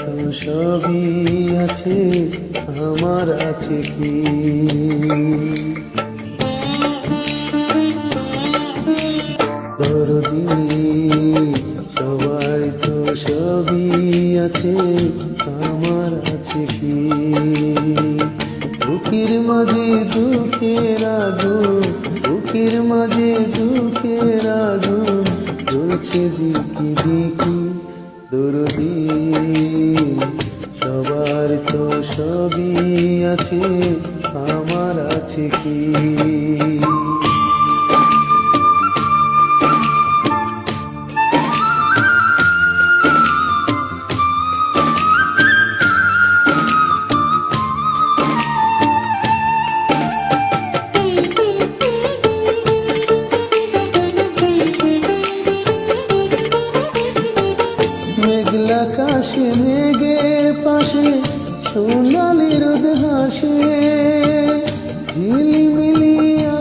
তো সবই আছে, আমার আছে কি? দরদি সবার তো সবই আছে, আমার আছে কি? বুকের মাঝে দুঃখের আগুন, বুকের মাঝে দুঃখের আগুন জ্বলছে দিকি দিকি। দরদি সবার তো সবই আছে, আমার আছে কি? মেঘলা আকাশে মেঘের পাশে সোনালি রোদ হাসে, ঝিলিমিলি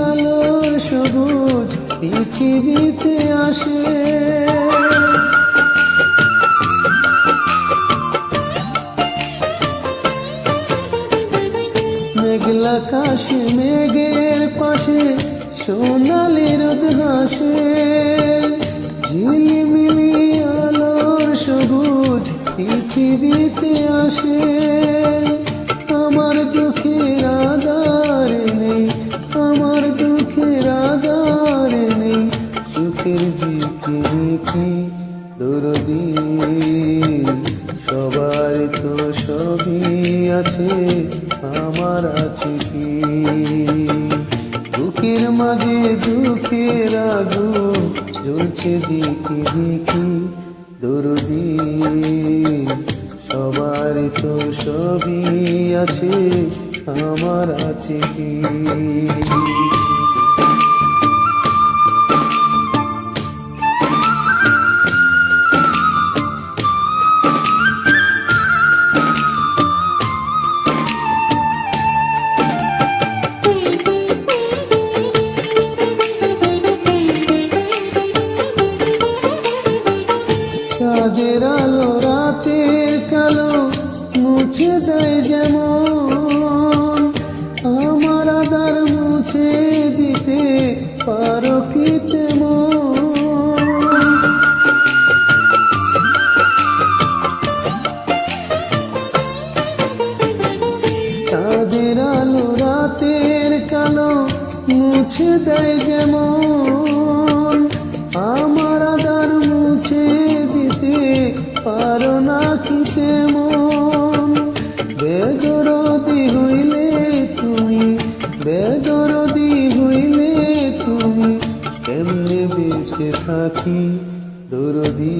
আলোর সবুজ পৃথিবীতে আসে। মেঘলা আকাশে মেঘের পাশে সোনালি রোদ হাসে, ঝিলিমিলি আলোর সবুজ পৃথিবীতে আসে। আমার দুঃখের আধার নেই, আমার দুঃখের আধার নেই, সুখের দিকে দেখি। দরদি সবার তো সবই আছে, আমার আছে কি? বুকের মাঝে দুঃখের আগুন জ্বলছে দিকি দিকি। দরদি সবার তো সবই আছে, আমার আছে কি? চাঁদের আলো রাতের কালো মুছে দেয় যেমন, আমার আধার মুছে দিতে পারো কি তেমন? চাঁদের আলো রাতের কালো মুছে দেয় যেমন, আমার আধার মুছে পারো না কি তেমন? বেদরদি হইলে তুমি, বেদরদি হইলে তুমি, কেমনে বেঁচে থাকি? দরদি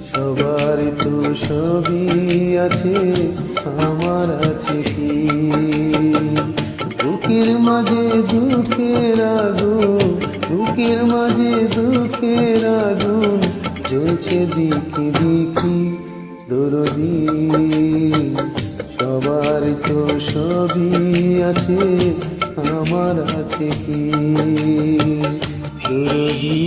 সবার তো সবই আছে, আমার আছে কি? বুকের মাঝে দুঃখের আগুন, বুকের মাঝে দুঃখের আগুন জ্বলছে দিকি দিকি। দরদি সবার তো সবই আছে, আমার আছে কি? দরদি।